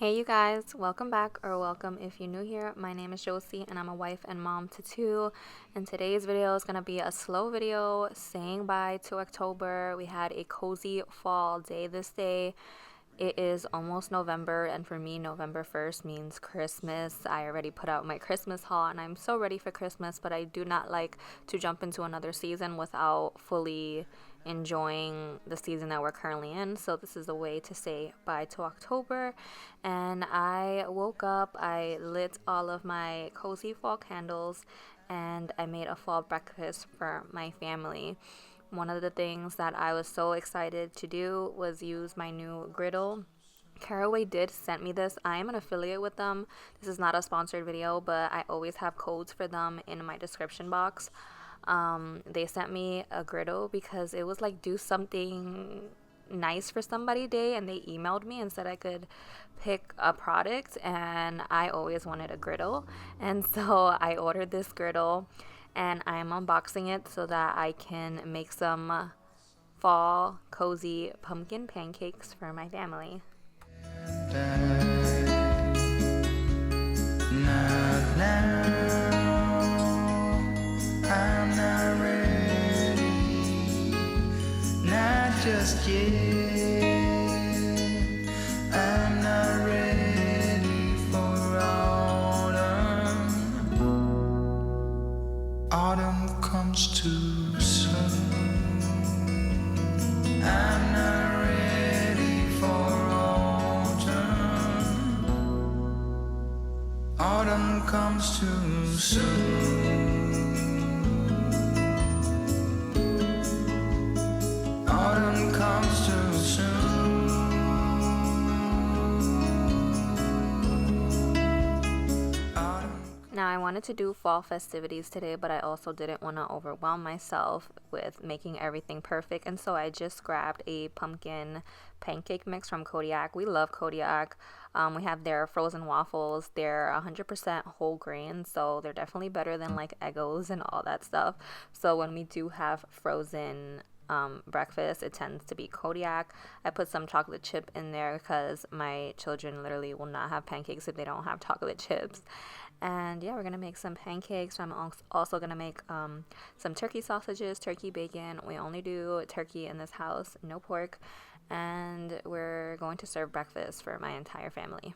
Hey you guys, welcome back, or welcome if you're new here. My name is Josie and I'm a wife and mom to two, and today's video is going to be a slow video saying bye to October. We had a cozy fall day this day. It is almost November, and for me November 1st means Christmas. I already put out my Christmas haul and I'm so ready for Christmas, but I do not like to jump into another season without fully enjoying the season that we're currently in. So this is a way to say bye to October. And I woke up, I lit all of my cozy fall candles, and I made a fall breakfast for my family. One of the things that I was so excited to do was use my new griddle. Caraway did send me this. I am an affiliate with them. This is not a sponsored video, but I always have codes for them in my description box. They sent me a griddle because it was like do something nice for somebody day, and they emailed me and said I could pick a product, and I always wanted a griddle, and so I ordered this griddle and I am unboxing it so that I can make some fall cozy pumpkin pancakes for my family. I'm not ready, not just yet. I'm not ready for autumn. Autumn comes too soon. I'm not ready for autumn. Autumn comes too soon. Autumn comes too soon. Now I wanted to do fall festivities today, but I also didn't want to overwhelm myself with making everything perfect, and so I just grabbed a pumpkin pancake mix from Kodiak. We love Kodiak. We have their frozen waffles. They're 100% whole grain, so they're definitely better than like Eggos and all that stuff. So when we do have frozen breakfast, it tends to be Kodiak. I put some chocolate chip in there because my children literally will not have pancakes if they don't have chocolate chips. And yeah, we're gonna make some pancakes. I'm also gonna make some turkey sausages, turkey bacon. We only do turkey in this house, no pork, and we're going to serve breakfast for my entire family.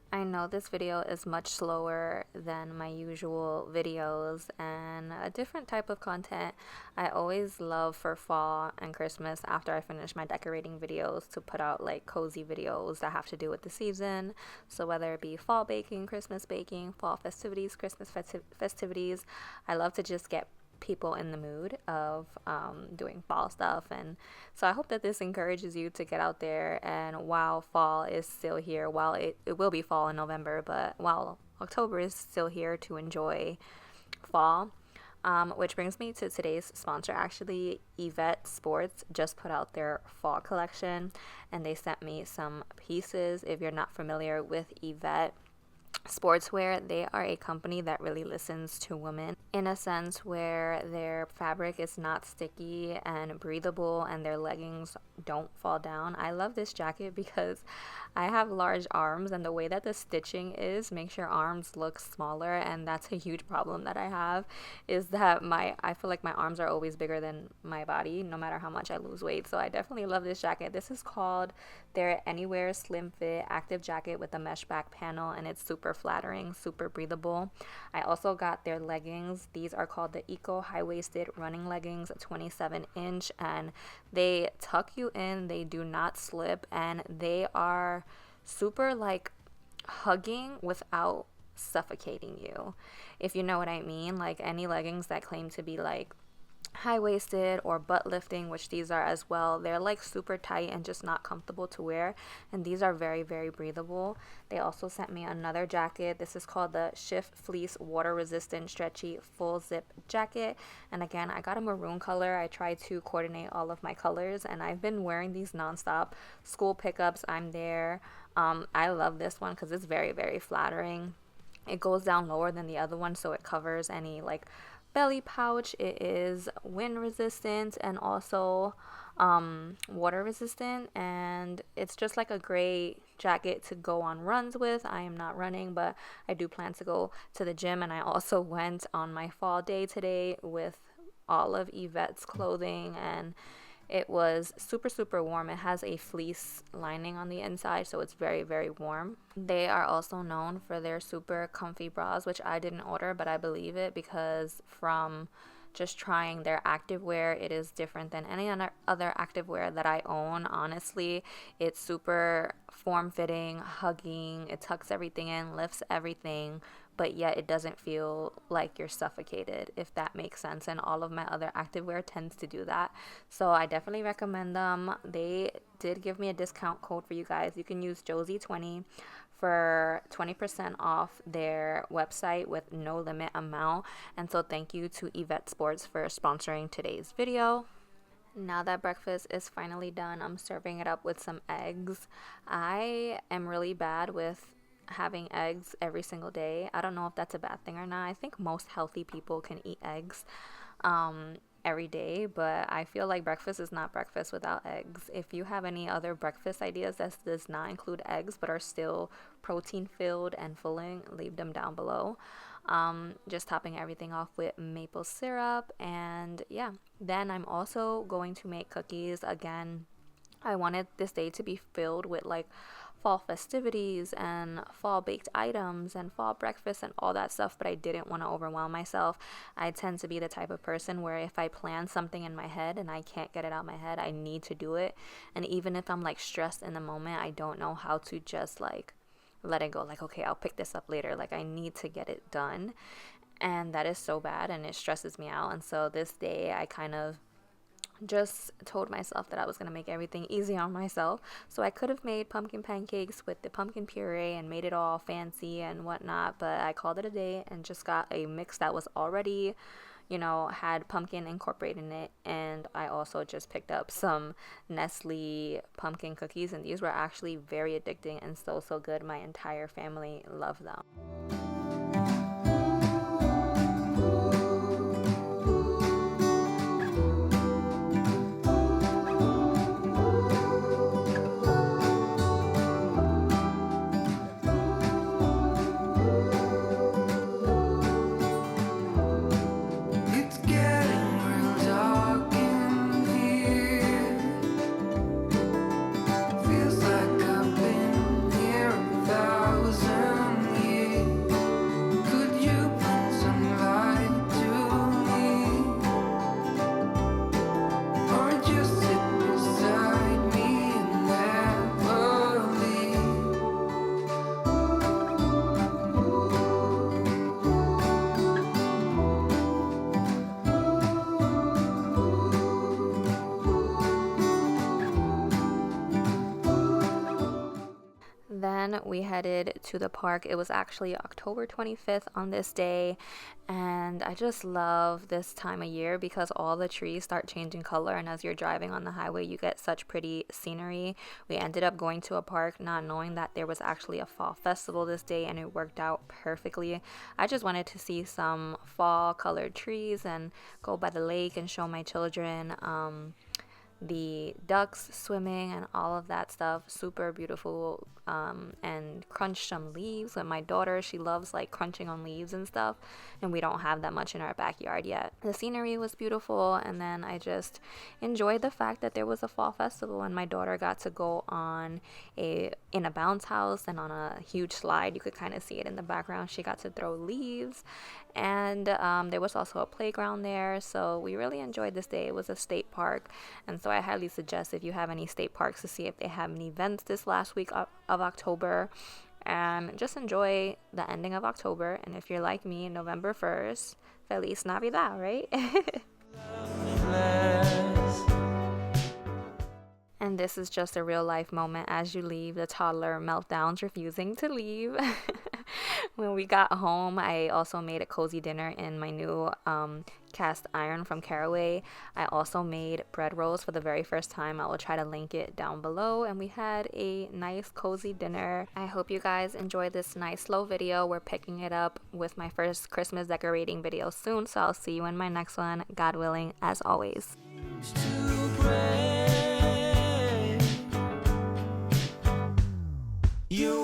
I know this video is much slower than my usual videos and a different type of content. I always love for fall and Christmas, after I finish my decorating videos, to put out like cozy videos that have to do with the season. So whether it be fall baking, Christmas baking, fall festivities, Christmas festivities, I love to just get people in the mood of doing fall stuff. And so I hope that this encourages you to get out there, and while fall is still here, while it will be fall in November, but while October is still here, to enjoy fall. Which brings me to today's sponsor. Actually, Yvette Sports just put out their fall collection, and they sent me some pieces. If you're not familiar with Yvette Sportswear, they are a company that really listens to women in a sense where their fabric is not sticky and breathable, and their leggings don't fall down. I love this jacket because I have large arms, and the way that the stitching is makes your arms look smaller, and that's a huge problem that I have, is that I feel like my arms are always bigger than my body no matter how much I lose weight. So I definitely love this jacket. This is called their Anywhere Slim Fit Active Jacket with a mesh back panel, and it's super flattering, super breathable. I also got their leggings. These are called the Eco High Waisted Running Leggings, 27-inch, and they tuck you in, they do not slip, and they are super like hugging without suffocating you, if you know what I mean. Like any leggings that claim to be like high-waisted or butt lifting, which these are as well, they're like super tight and just not comfortable to wear, and these are very, very breathable. They also sent me another jacket. This is called the Shift Fleece Water Resistant Stretchy Full Zip Jacket, and again, I got a maroon color. I tried to coordinate all of my colors, and I've been wearing these nonstop. School pickups, I'm there. I love this one because it's very, very flattering. It goes down lower than the other one, so it covers any like belly pouch. It is wind resistant and also water resistant, and it's just like a great jacket to go on runs with. I am not running, but I do plan to go to the gym, and I also went on my fall day today with all of Yvette's clothing, and it was super, super warm. It has a fleece lining on the inside, so it's very, very warm. They are also known for their super comfy bras, which I didn't order, but I believe it because from just trying their activewear, it is different than any other activewear that I own. Honestly, it's super form-fitting, hugging, it tucks everything in, lifts everything, but yet it doesn't feel like you're suffocated, if that makes sense. And all of my other activewear tends to do that. So I definitely recommend them. They did give me a discount code for you guys. You can use Josie20 for 20% off their website with no limit amount. And so thank you to Yvette Sports for sponsoring today's video. Now that breakfast is finally done, I'm serving it up with some eggs. I am really bad with having eggs every single day. I don't know if that's a bad thing or not. I think most healthy people can eat eggs every day, but I feel like breakfast is not breakfast without eggs. If you have any other breakfast ideas that does not include eggs but are still protein filled and filling, leave them down below. Just topping everything off with maple syrup, and yeah, then I'm also going to make cookies. Again, I wanted this day to be filled with like fall festivities and fall baked items and fall breakfast and all that stuff, but I didn't want to overwhelm myself. I tend to be the type of person where if I plan something in my head and I can't get it out of my head, I need to do it. And even if I'm like stressed in the moment, I don't know how to just like let it go. Like, okay, I'll pick this up later. Like, I need to get it done. And that is so bad, and it stresses me out. And so this day I kind of just told myself that I was going to make everything easy on myself. So I could have made pumpkin pancakes with the pumpkin puree and made it all fancy and whatnot, but I called it a day and just got a mix that was already, had pumpkin incorporated in it. And I also just picked up some Nestle pumpkin cookies, and these were actually very addicting and so, so good. My entire family loved them. Then we headed to the park. It was actually October 25th on this day, and I just love this time of year because all the trees start changing color, and as you're driving on the highway you get such pretty scenery. We ended up going to a park not knowing that there was actually a fall festival this day, and it worked out perfectly. I just wanted to see some fall colored trees and go by the lake and show my children the ducks swimming and all of that stuff. Super beautiful. And crunched some leaves with my daughter. She loves like crunching on leaves and stuff, and we don't have that much in our backyard yet. The scenery was beautiful, and then I just enjoyed the fact that there was a fall festival, and my daughter got to go on in a bounce house and on a huge slide. You could kind of see it in the background. She got to throw leaves, and there was also a playground there. So we really enjoyed this day. It was a state park, and so I highly suggest, if you have any state parks, to see if they have any events this last week of October, and just enjoy the ending of October. And if you're like me, November 1st, Feliz Navidad, right? And this is just a real life moment as you leave. The toddler meltdowns, refusing to leave. When we got home, I also made a cozy dinner in my new cast iron from Caraway. I also made bread rolls for the very first time. I will try to link it down below. And we had a nice cozy dinner. I hope you guys enjoyed this nice slow video. We're picking it up with my first Christmas decorating video soon, so I'll see you in my next one, God willing, as always. You